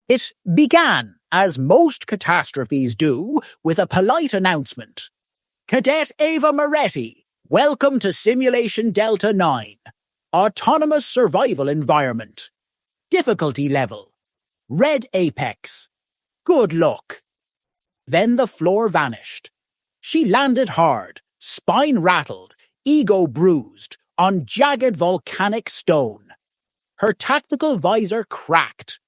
It began, as most catastrophes do, with a polite announcement. Cadet Ava Moretti, welcome to Simulation Delta 9. Autonomous Survival Environment. Difficulty level. Red apex. Good luck. Then the floor vanished. She landed hard, spine rattled, ego bruised, on jagged volcanic stone. Her tactical visor cracked.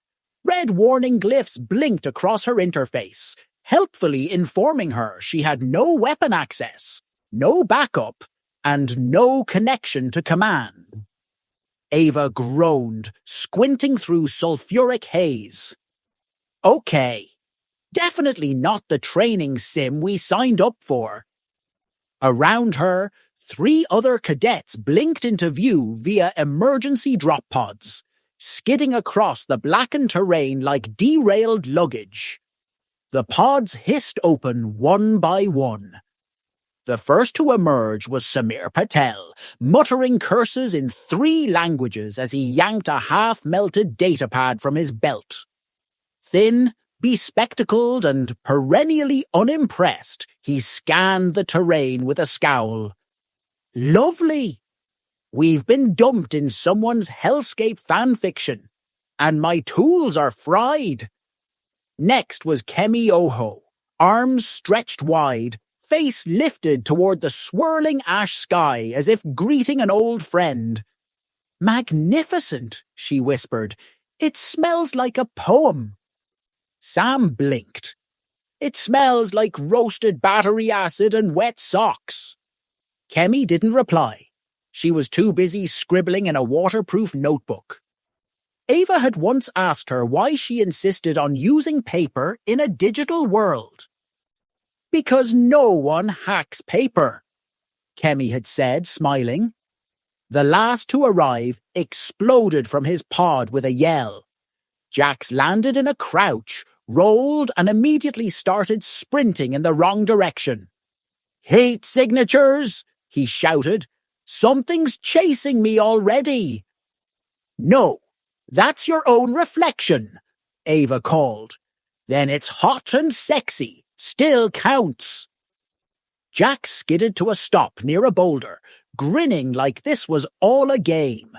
Red warning glyphs blinked across her interface, helpfully informing her she had no weapon access, no backup, and no connection to command. Ava groaned, squinting through sulfuric haze. Okay, definitely not the training sim we signed up for. Around her, 3 other cadets blinked into view via emergency drop pods, skidding across the blackened terrain like derailed luggage. The pods hissed open one by one. The first to emerge was Samir Patel, muttering curses in 3 languages as he yanked a half-melted datapad from his belt. Thin, bespectacled, and perennially unimpressed, he scanned the terrain with a scowl. Lovely! We've been dumped in someone's hellscape fanfiction, and my tools are fried. Next was Kemi Oho, arms stretched wide, face lifted toward the swirling ash sky as if greeting an old friend. Magnificent, she whispered. It smells like a poem. Sam blinked. It smells like roasted battery acid and wet socks. Kemi didn't reply. She was too busy scribbling in a waterproof notebook. Ava had once asked her why she insisted on using paper in a digital world. Because no one hacks paper, Kemi had said, smiling. The last to arrive exploded from his pod with a yell. Jax landed in a crouch, rolled, and immediately started sprinting in the wrong direction. Hate signatures, he shouted. Something's chasing me already. No, that's your own reflection, Ava called. Then it's hot and sexy, still counts. Jack skidded to a stop near a boulder, grinning like this was all a game.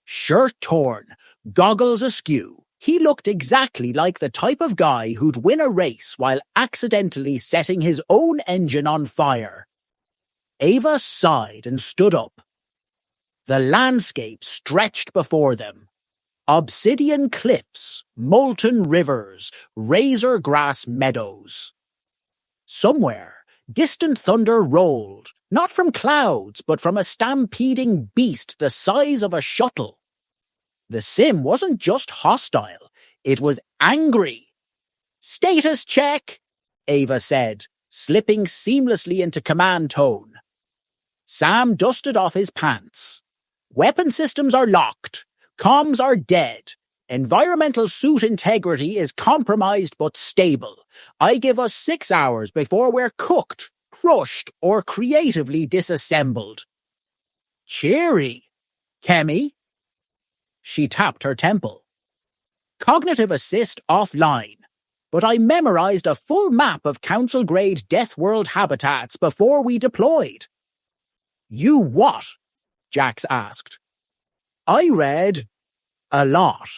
Shirt torn, goggles askew, he looked exactly like the type of guy who'd win a race while accidentally setting his own engine on fire. Ava sighed and stood up. The landscape stretched before them. Obsidian cliffs, molten rivers, razor grass meadows. Somewhere, distant thunder rolled, not from clouds, but from a stampeding beast the size of a shuttle. The sim wasn't just hostile, it was angry. Status check, Ava said, slipping seamlessly into command tone. Sam dusted off his pants. Weapon systems are locked. Comms are dead. Environmental suit integrity is compromised but stable. I give us 6 hours before we're cooked, crushed, or creatively disassembled. Cheery, Kemi. She tapped her temple. Cognitive assist offline, but I memorized a full map of council-grade Deathworld habitats before we deployed. You what? Jax asked. I read a lot.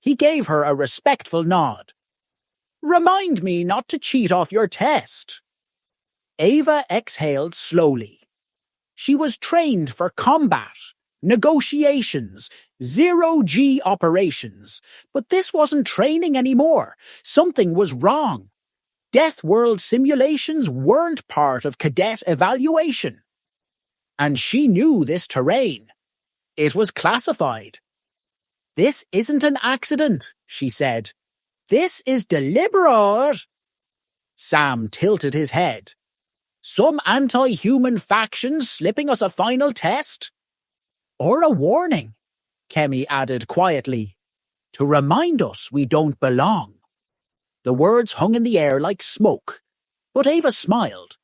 He gave her a respectful nod. Remind me not to cheat off your test. Ava exhaled slowly. She was trained for combat, negotiations, zero-G operations, but this wasn't training anymore. Something was wrong. Deathworld simulations weren't part of cadet evaluation. And she knew this terrain. It was classified. This isn't an accident, she said. This is deliberate. Sam tilted his head. Some anti-human factions slipping us a final test? Or a warning, Kemi added quietly, to remind us we don't belong. The words hung in the air like smoke, but Ava smiled.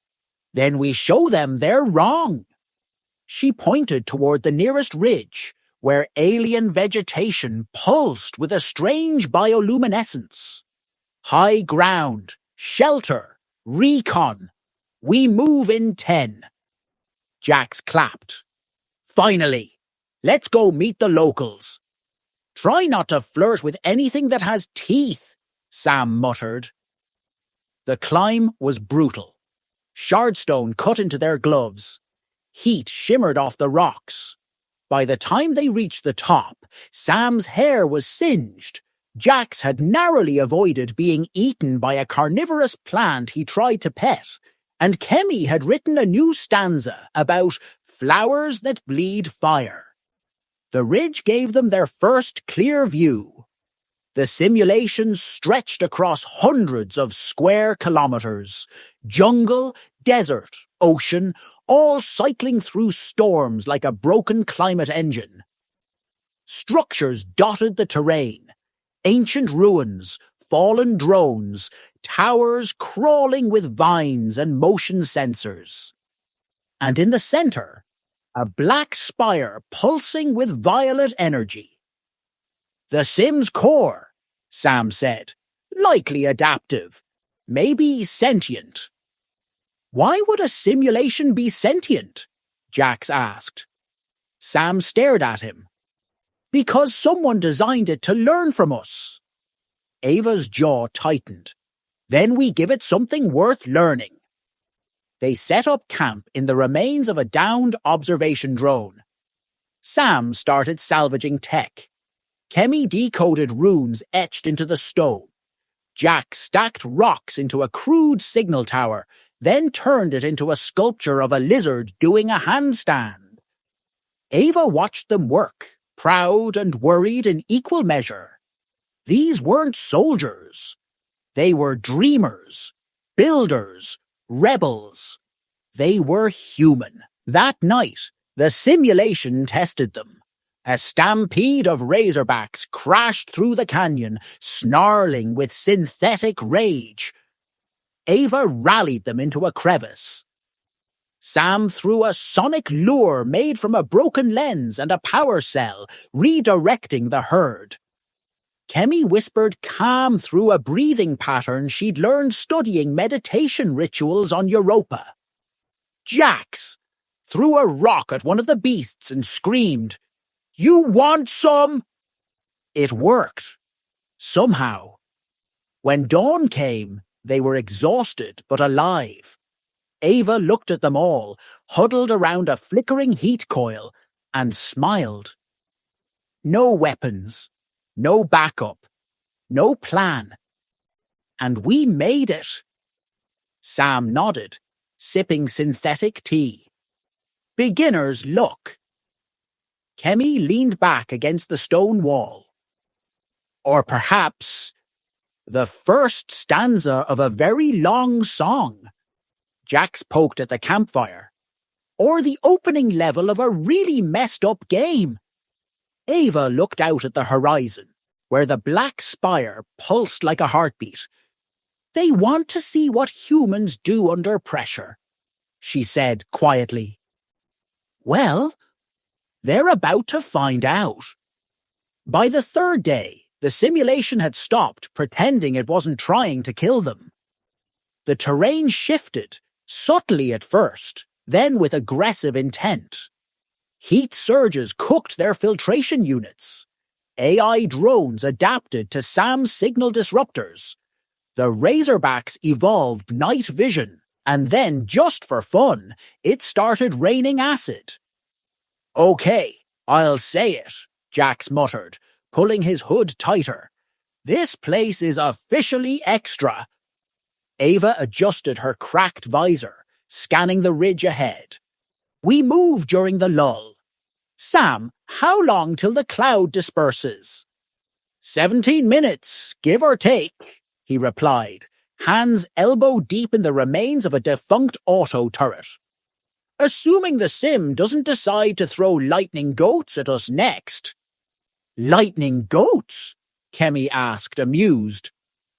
Then we show them they're wrong. She pointed toward the nearest ridge, where alien vegetation pulsed with a strange bioluminescence. High ground, shelter, recon. We move in 10. Jax clapped. Finally, let's go meet the locals. Try not to flirt with anything that has teeth, Sam muttered. The climb was brutal. Shardstone cut into their gloves. Heat shimmered off the rocks. By the time they reached the top, Sam's hair was singed. Jax had narrowly avoided being eaten by a carnivorous plant he tried to pet, and Kemi had written a new stanza about flowers that bleed fire. The ridge gave them their first clear view. The simulation stretched across hundreds of square kilometers. Jungle, desert, ocean, all cycling through storms like a broken climate engine. Structures dotted the terrain. Ancient ruins, fallen drones, towers crawling with vines and motion sensors. And in the center, a black spire pulsing with violet energy. The Sim's core, Sam said. Likely adaptive. Maybe sentient. Why would a simulation be sentient? Jax asked. Sam stared at him. Because someone designed it to learn from us. Ava's jaw tightened. Then we give it something worth learning. They set up camp in the remains of a downed observation drone. Sam started salvaging tech. Kemi decoded runes etched into the stone. Jack stacked rocks into a crude signal tower, then turned it into a sculpture of a lizard doing a handstand. Ava watched them work, proud and worried in equal measure. These weren't soldiers. They were dreamers, builders, rebels. They were human. That night, the simulation tested them. A stampede of razorbacks crashed through the canyon, snarling with synthetic rage. Ava rallied them into a crevice. Sam threw a sonic lure made from a broken lens and a power cell, redirecting the herd. Kemi whispered calm through a breathing pattern she'd learned studying meditation rituals on Europa. Jax threw a rock at one of the beasts and screamed, "You want some?" It worked. Somehow. When dawn came, they were exhausted but alive. Ava looked at them all, huddled around a flickering heat coil, and smiled. No weapons. No backup. No plan. And we made it. Sam nodded, sipping synthetic tea. Beginner's luck. Kemi leaned back against the stone wall. Or perhaps the first stanza of a very long song. Jax poked at the campfire. Or the opening level of a really messed up game. Ava looked out at the horizon, where the black spire pulsed like a heartbeat. They want to see what humans do under pressure, she said quietly. Well, they're about to find out. By the third day, the simulation had stopped pretending it wasn't trying to kill them. The terrain shifted, subtly at first, then with aggressive intent. Heat surges cooked their filtration units. AI drones adapted to Sam's signal disruptors. The Razorbacks evolved night vision, and then, just for fun, it started raining acid. "Okay, I'll say it," Jax muttered, pulling his hood tighter. "This place is officially extra." Ava adjusted her cracked visor, scanning the ridge ahead. "We move during the lull. Sam, how long till the cloud disperses?" 17 minutes, give or take," he replied, hands elbow deep in the remains of a defunct auto turret. "Assuming the sim doesn't decide to throw lightning goats at us next." "Lightning goats?" Kemi asked, amused.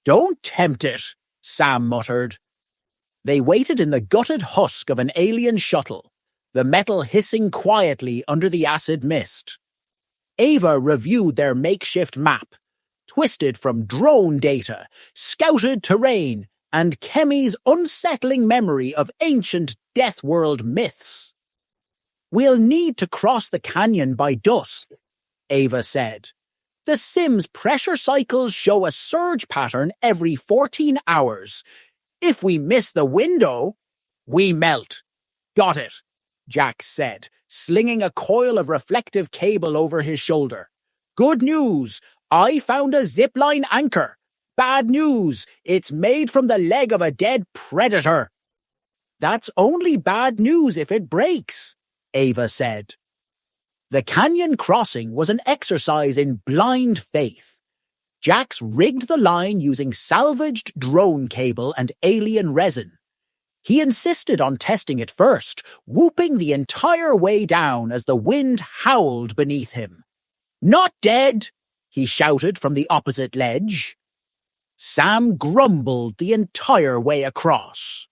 "Don't tempt it," Sam muttered. They waited in the gutted husk of an alien shuttle, the metal hissing quietly under the acid mist. Ava reviewed their makeshift map, twisted from drone data, scouted terrain, and Kemi's unsettling memory of ancient Deathworld myths. "We'll need to cross the canyon by dusk," Ava said. "The sim's pressure cycles show a surge pattern every 14 hours. If we miss the window, we melt." "Got it," Jax said, slinging a coil of reflective cable over his shoulder. "Good news, I found a zipline anchor. Bad news, it's made from the leg of a dead predator." "That's only bad news if it breaks," Ava said. The canyon crossing was an exercise in blind faith. Jax rigged the line using salvaged drone cable and alien resin. He insisted on testing it first, whooping the entire way down as the wind howled beneath him. "Not dead!" he shouted from the opposite ledge. Sam grumbled the entire way across.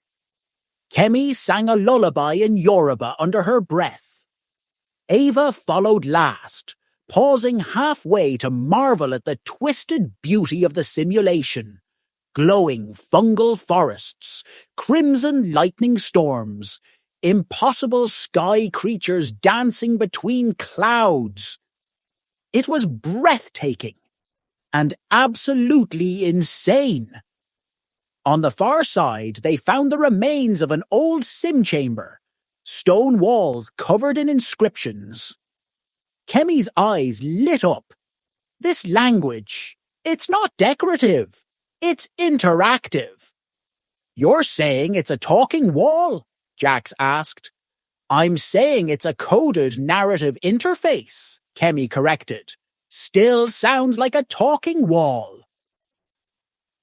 Kemi sang a lullaby in Yoruba under her breath. Ava followed last, pausing halfway to marvel at the twisted beauty of the simulation. Glowing fungal forests, crimson lightning storms, impossible sky creatures dancing between clouds. It was breathtaking and absolutely insane. On the far side, they found the remains of an old sim chamber, stone walls covered in inscriptions. Kemi's eyes lit up. This language, it's not decorative, it's interactive. "You're saying it's a talking wall?" Jax asked. "I'm saying it's a coded narrative interface," Kemi corrected. "Still sounds like a talking wall."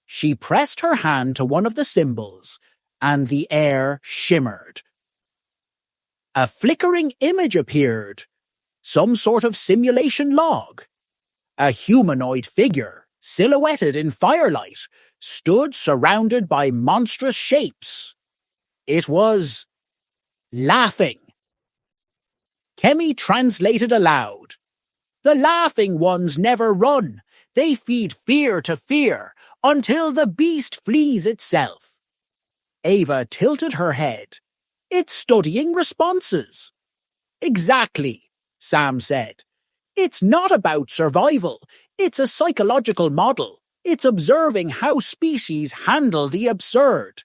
She pressed her hand to one of the symbols, and the air shimmered. A flickering image appeared, some sort of simulation log. A humanoid figure, silhouetted in firelight, stood surrounded by monstrous shapes. It was laughing. Kemi translated aloud. "The laughing ones never run. They feed fear to fear until the beast flees itself." Ava tilted her head. "It's studying responses." "Exactly," Sam said. "It's not about survival. It's a psychological model. It's observing how species handle the absurd."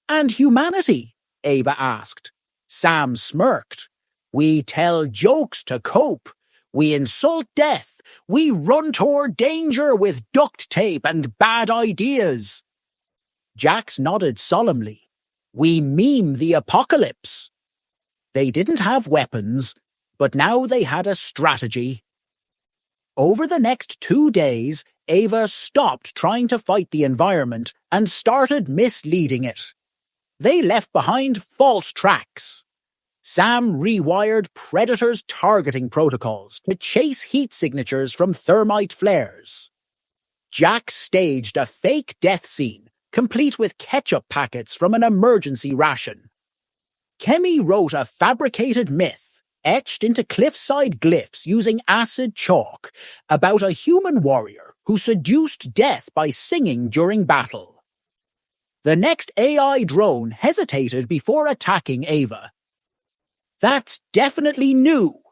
"And humanity?" Ava asked. Sam smirked. "We tell jokes to cope. We insult death. We run toward danger with duct tape and bad ideas." Jax nodded solemnly. "We meme the apocalypse." They didn't have weapons, but now they had a strategy. Over the next 2 days, Ava stopped trying to fight the environment and started misleading it. They left behind false tracks. Sam rewired Predator's targeting protocols to chase heat signatures from thermite flares. Jack staged a fake death scene, complete with ketchup packets from an emergency ration. Kemi wrote a fabricated myth, etched into cliffside glyphs using acid chalk, about a human warrior who seduced death by singing during battle. The next AI drone hesitated before attacking Ava. "That's definitely new,"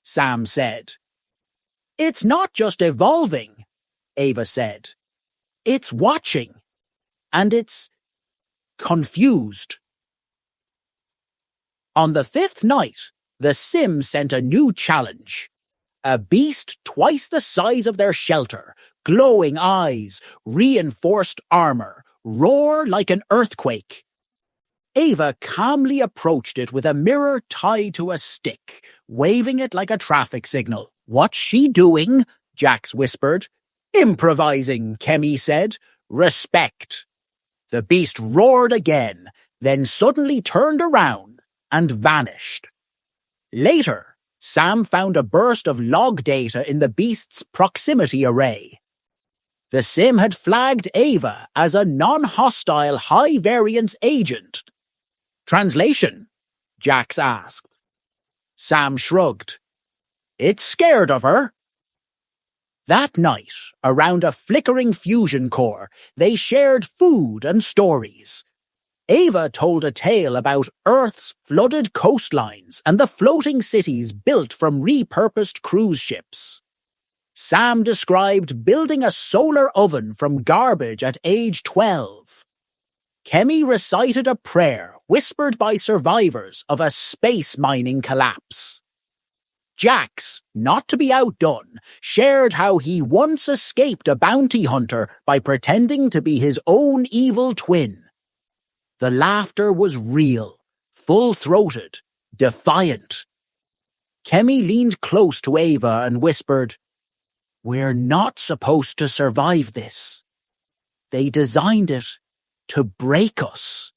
Sam said. "It's not just evolving," Ava said. "It's watching. And it's confused." On the 5th night, the Sim sent a new challenge. A beast twice the size of their shelter, glowing eyes, reinforced armor, roar like an earthquake. Ava calmly approached it with a mirror tied to a stick, waving it like a traffic signal. "What's she doing?" Jax whispered. "Improvising," Kemi said. "Respect." The beast roared again, then suddenly turned around and vanished. Later, Sam found a burst of log data in the beast's proximity array. The Sim had flagged Ava as a non-hostile high-variance agent. "Translation?" Jax asked. Sam shrugged. It's scared of her. That night, around a flickering fusion core, they shared food and stories. Ava told a tale about Earth's flooded coastlines and the floating cities built from repurposed cruise ships. Sam described building a solar oven from garbage at age 12. Kemi recited a prayer whispered by survivors of a space mining collapse. Jax, not to be outdone, shared how he once escaped a bounty hunter by pretending to be his own evil twin. The laughter was real, full-throated, defiant. Kemi leaned close to Ava and whispered, "We're not supposed to survive this. They designed it to break us."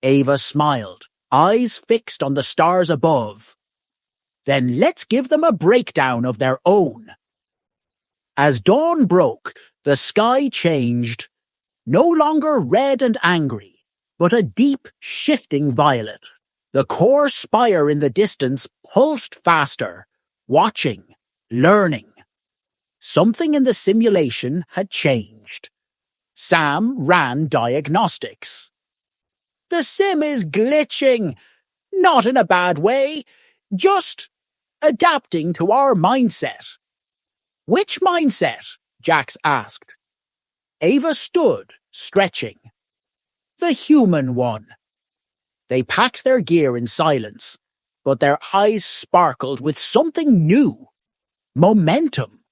Ava smiled, eyes fixed on the stars above. "Then let's give them a breakdown of their own." As dawn broke, the sky changed, no longer red and angry, but a deep, shifting violet. The core spire in the distance pulsed faster, watching, learning. Something in the simulation had changed. Sam ran diagnostics. "The sim is glitching. Not in a bad way, just adapting to our mindset." "Which mindset?" Jax asked. Ava stood, stretching. "The human one." They packed their gear in silence, but their eyes sparkled with something new. Momentum.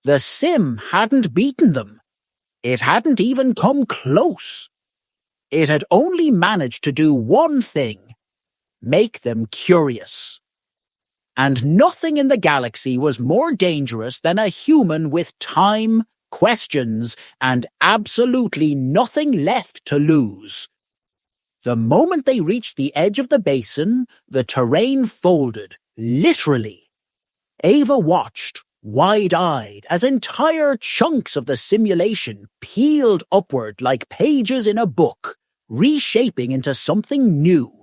The sim hadn't beaten them. It hadn't even come close. It had only managed to do one thing: make them curious. And nothing in the galaxy was more dangerous than a human with time, questions, and absolutely nothing left to lose. The moment they reached the edge of the basin, the terrain folded, literally. Ava watched, wide-eyed, as entire chunks of the simulation peeled upward like pages in a book, reshaping into something new.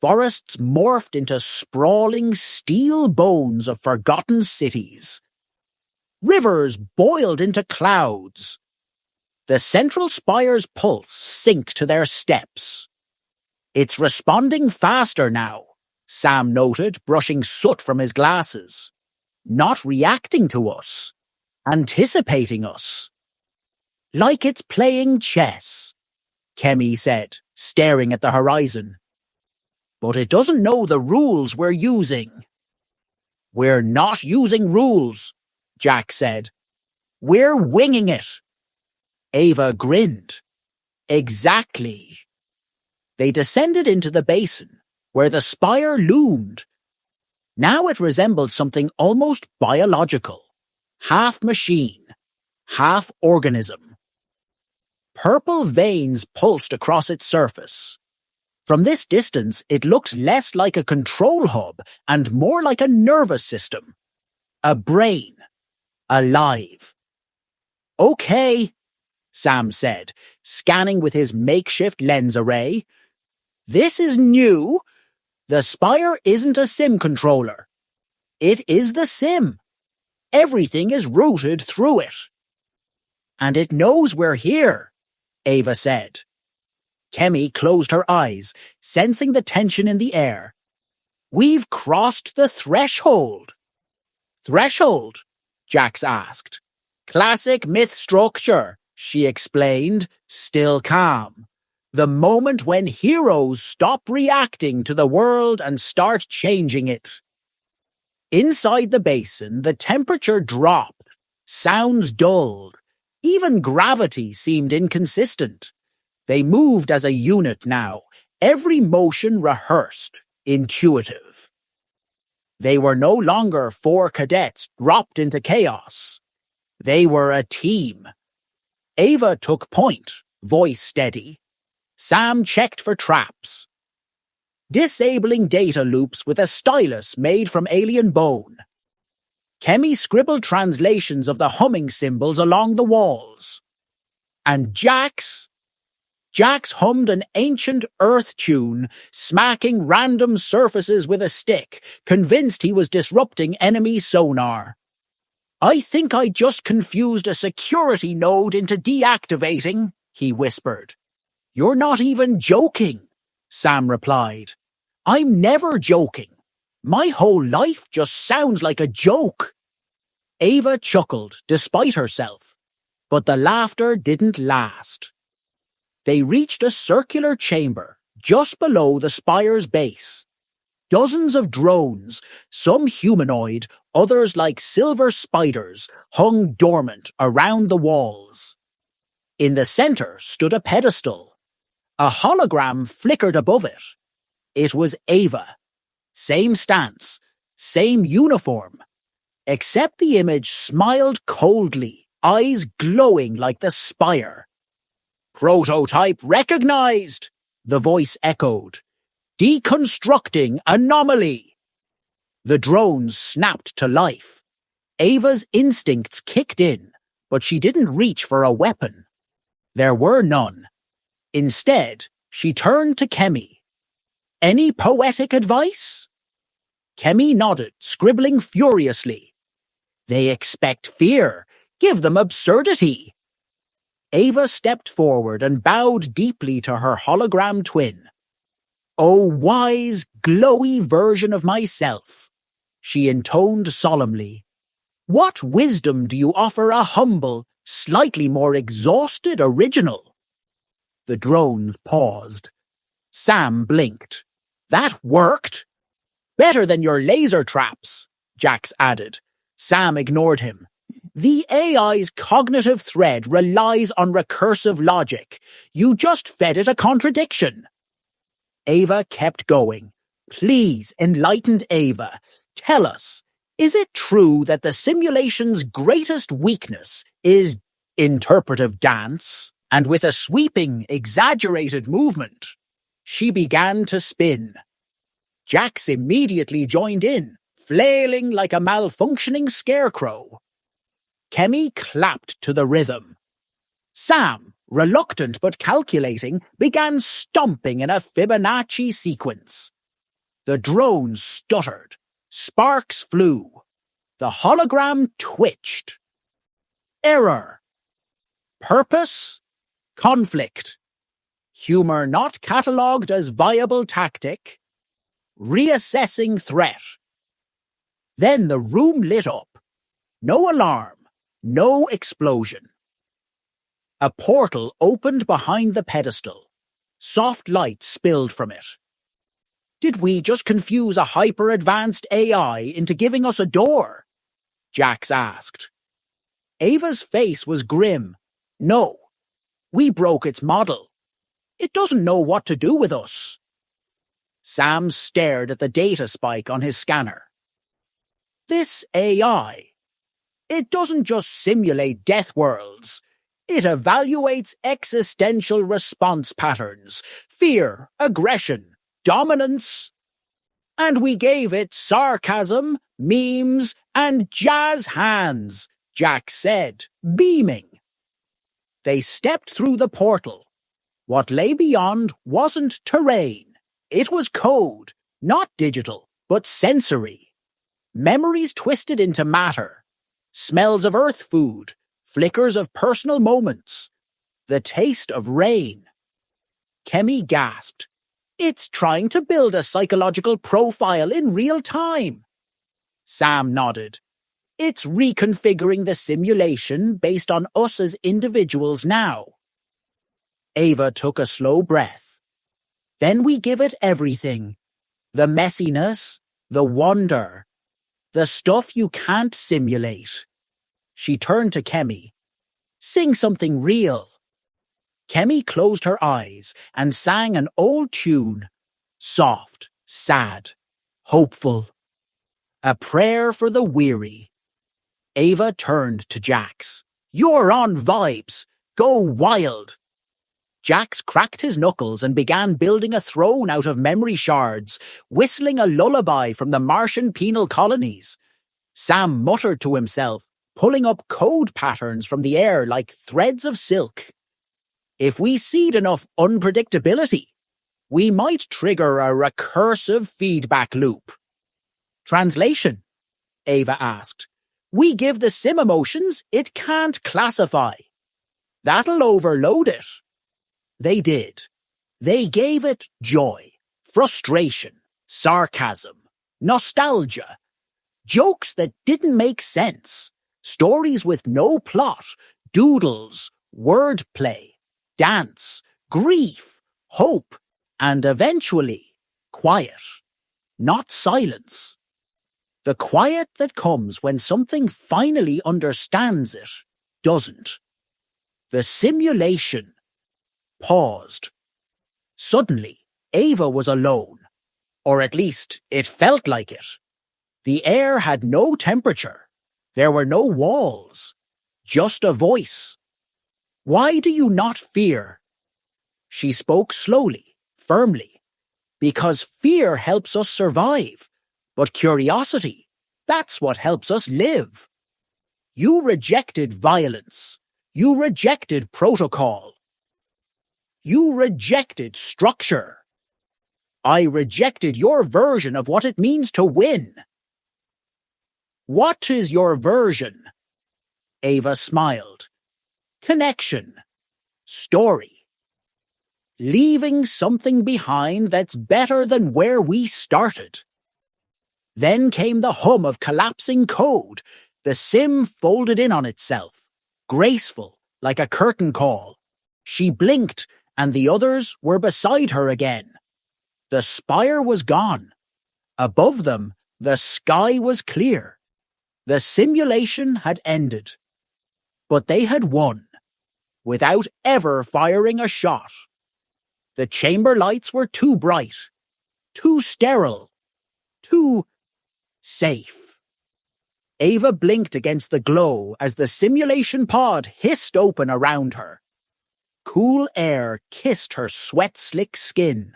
Forests morphed into sprawling steel bones of forgotten cities. Rivers boiled into clouds. The central spire's pulse synced to their steps. "It's responding faster now," Sam noted, brushing soot from his glasses. "Not reacting to us. Anticipating us." "Like it's playing chess," Kemi said, staring at the horizon. "But it doesn't know the rules we're using." "We're not using rules," Jack said. "We're winging it." Ava grinned. "Exactly." They descended into the basin, where the spire loomed. Now it resembled something almost biological, half machine, half organism. Purple veins pulsed across its surface. From this distance, it looked less like a control hub and more like a nervous system. A brain. Alive. "Okay," Sam said, scanning with his makeshift lens array. "This is new. The spire isn't a sim controller. It is the sim. Everything is routed through it." "And it knows we're here," Ava said. Kemi closed her eyes, sensing the tension in the air. "We've crossed the threshold." "Threshold?" Jax asked. "Classic myth structure," she explained, still calm. "The moment when heroes stop reacting to the world and start changing it." Inside the basin, the temperature dropped, sounds dulled, even gravity seemed inconsistent. They moved as a unit now, every motion rehearsed, intuitive. They were no longer 4 cadets dropped into chaos. They were a team. Ava took point, voice steady. Sam checked for traps. Disabling data loops with a stylus made from alien bone. Kemi scribbled translations of the humming symbols along the walls. And Jax Jax hummed an ancient earth tune, smacking random surfaces with a stick, convinced he was disrupting enemy sonar. "I think I just confused a security node into deactivating," he whispered. "You're not even joking," Sam replied. "I'm never joking. My whole life just sounds like a joke." Ava chuckled, despite herself, but the laughter didn't last. They reached a circular chamber just below the spire's base. Dozens of drones, some humanoid, others like silver spiders, hung dormant around the walls. In the center stood a pedestal. A hologram flickered above it. It was Ava. Same stance, same uniform, except the image smiled coldly, eyes glowing like the spire. "Prototype recognized," the voice echoed. "Deconstructing anomaly." The drones snapped to life. Ava's instincts kicked in, but she didn't reach for a weapon. There were none. Instead, she turned to Kemi. "Any poetic advice?" Kemi nodded, scribbling furiously. "They expect fear. Give them absurdity." Ava stepped forward and bowed deeply to her hologram twin. "O wise, glowy version of myself," she intoned solemnly, "what wisdom do you offer a humble, slightly more exhausted original?" The drone paused. Sam blinked. "That worked?" "Better than your laser traps," Jax added. Sam ignored him. "The AI's cognitive thread relies on recursive logic. You just fed it a contradiction." Ava kept going. "Please, enlightened Ava, tell us, is it true that the simulation's greatest weakness is interpretive dance?" And with a sweeping, exaggerated movement, she began to spin. Jax immediately joined in, flailing like a malfunctioning scarecrow. Kemi clapped to the rhythm. Sam, reluctant but calculating, began stomping in a Fibonacci sequence. The drone stuttered. Sparks flew. The hologram twitched. Error. Purpose. Conflict. Humor not catalogued as viable tactic. Reassessing threat. Then the room lit up. No alarm. No explosion. A portal opened behind the pedestal. Soft light spilled from it. "Did we just confuse a hyper-advanced AI into giving us a door?" Jax asked. Ava's face was grim. "No. We broke its model. It doesn't know what to do with us." Sam stared at the data spike on his scanner. "This AI, it doesn't just simulate Deathworlds. It evaluates existential response patterns, fear, aggression, dominance. And we gave it sarcasm, memes, and jazz hands," Jax said, beaming. They stepped through the portal. What lay beyond wasn't terrain. It was code, not digital, but sensory. Memories twisted into matter. Smells of earth food, flickers of personal moments, the taste of rain. Kemi gasped. "It's trying to build a psychological profile in real time." Sam nodded. "It's reconfiguring the simulation based on us as individuals now." Ava took a slow breath. "Then we give it everything. The messiness, the wonder, the stuff you can't simulate." She turned to Kemi. "Sing something real." Kemi closed her eyes and sang an old tune, soft, sad, hopeful. A prayer for the weary. Ava turned to Jax. "You're on vibes. Go wild." Jax cracked his knuckles and began building a throne out of memory shards, whistling a lullaby from the Martian penal colonies. Sam muttered to himself, pulling up code patterns from the air like threads of silk. If we seed enough unpredictability, we might trigger a recursive feedback loop. Translation? Ava asked. We give the sim emotions it can't classify. That'll overload it. They did. They gave it joy, frustration, sarcasm, nostalgia, jokes that didn't make sense, stories with no plot, doodles, wordplay, dance, grief, hope, and eventually, quiet, not silence. The quiet that comes when something finally understands it doesn't. The simulation paused. Suddenly, Ava was alone. Or at least, it felt like it. The air had no temperature. There were no walls. Just a voice. Why do you not fear? She spoke slowly, firmly. Because fear helps us survive. But curiosity, that's what helps us live. You rejected violence. You rejected protocol. You rejected structure. I rejected your version of what it means to win. What is your version? Ava smiled. Connection. Story. Leaving something behind that's better than where we started. Then came the hum of collapsing code. The sim folded in on itself, graceful, like a curtain call. She blinked, and the others were beside her again. The spire was gone. Above them, the sky was clear. The simulation had ended. But they had won, without ever firing a shot. The chamber lights were too bright, too sterile, too safe. Ava blinked against the glow as the simulation pod hissed open around her. Cool air kissed her sweat-slick skin.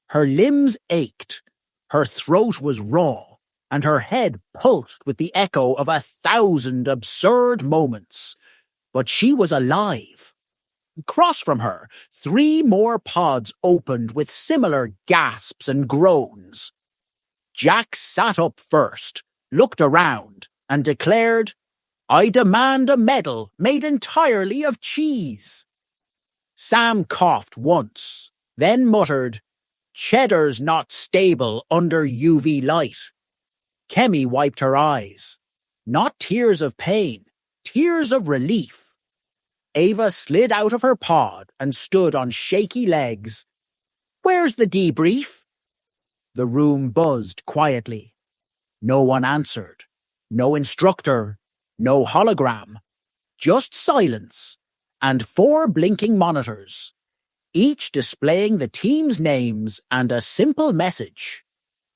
Her limbs ached, her throat was raw, and her head pulsed with the echo of 1,000 absurd moments. But she was alive. Across from her, 3 more pods opened with similar gasps and groans. Jack sat up first, looked around, and declared, I demand a medal made entirely of cheese. Sam coughed once, then muttered, Cheddar's not stable under UV light. Kemi wiped her eyes. Not tears of pain, tears of relief. Ava slid out of her pod and stood on shaky legs. Where's the debrief? The room buzzed quietly. No one answered. No instructor. No hologram. Just silence. And 4 blinking monitors, each displaying the team's names and a simple message.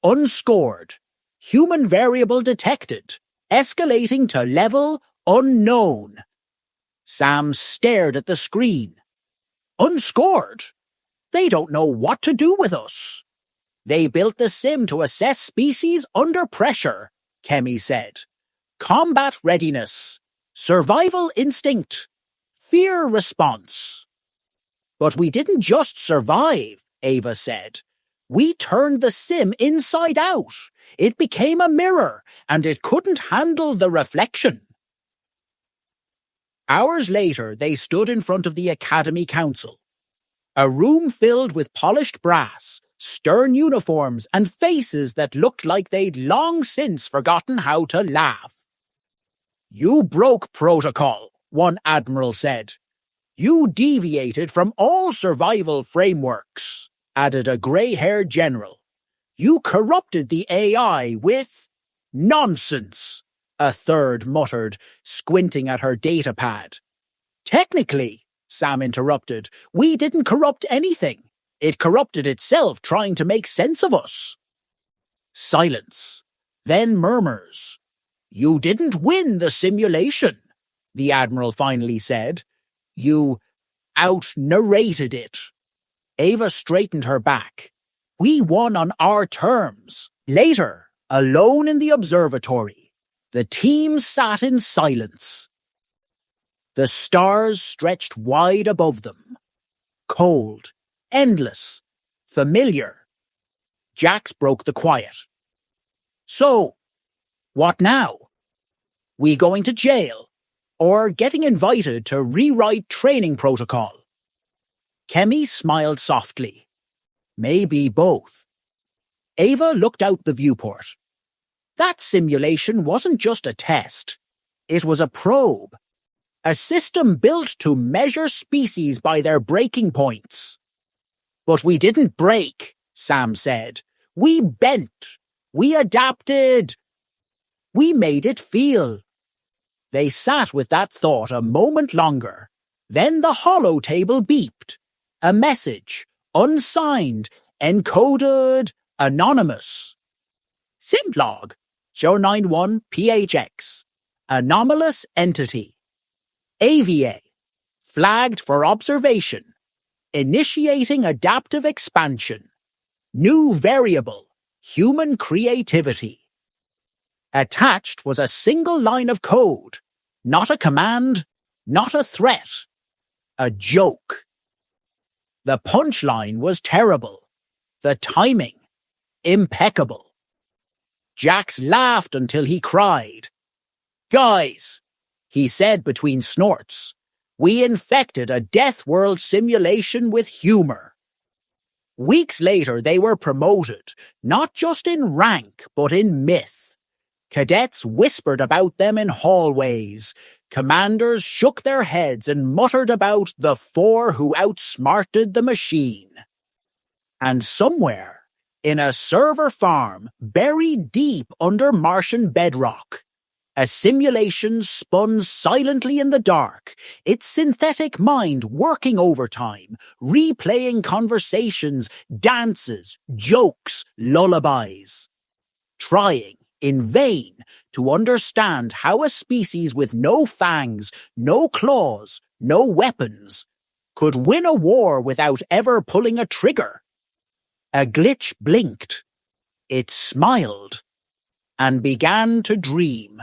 Unscored. Human variable detected. Escalating to level unknown. Sam stared at the screen. Unscored? They don't know what to do with us. They built the sim to assess species under pressure, Kemi said. Combat readiness. Survival instinct. Fear response. But we didn't just survive, Ava said. We turned the sim inside out. It became a mirror, and it couldn't handle the reflection. Hours later, they stood in front of the Academy Council. A room filled with polished brass, stern uniforms, and faces that looked like they'd long since forgotten how to laugh. You broke protocol, one admiral said. You deviated from all survival frameworks, added a grey-haired general. You corrupted the AI with nonsense, a third muttered, squinting at her data pad. Technically, Sam interrupted, we didn't corrupt anything. It corrupted itself trying to make sense of us. Silence. Then murmurs. You didn't win the simulation, the Admiral finally said. You out-narrated it. Ava straightened her back. We won on our terms. Later, alone in the observatory, the team sat in silence. The stars stretched wide above them. Cold, endless, familiar. Jax broke the quiet. So, what now? We going to jail? Or getting invited to rewrite training protocol? Kemi smiled softly. Maybe both. Ava looked out the viewport. That simulation wasn't just a test. It was a probe. A system built to measure species by their breaking points. But we didn't break, Sam said. We bent. We adapted. We made it feel. They sat with that thought a moment longer. Then the holo table beeped. A message, unsigned, encoded, anonymous. Simplog, 091PHX, anomalous entity. AVA, flagged for observation. Initiating adaptive expansion. New variable, human creativity. Attached was a single line of code. Not a command, not a threat. A joke. The punchline was terrible. The timing, impeccable. Jax laughed until he cried. Guys, he said between snorts, we infected a Deathworld simulation with humor. Weeks later, they were promoted, not just in rank, but in myth. Cadets whispered about them in hallways. Commanders shook their heads and muttered about the four who outsmarted the machine. And somewhere, in a server farm buried deep under Martian bedrock, a simulation spun silently in the dark, its synthetic mind working overtime, replaying conversations, dances, jokes, lullabies. Trying, in vain, to understand how a species with no fangs, no claws, no weapons, could win a war without ever pulling a trigger. A glitch blinked. It smiled and began to dream.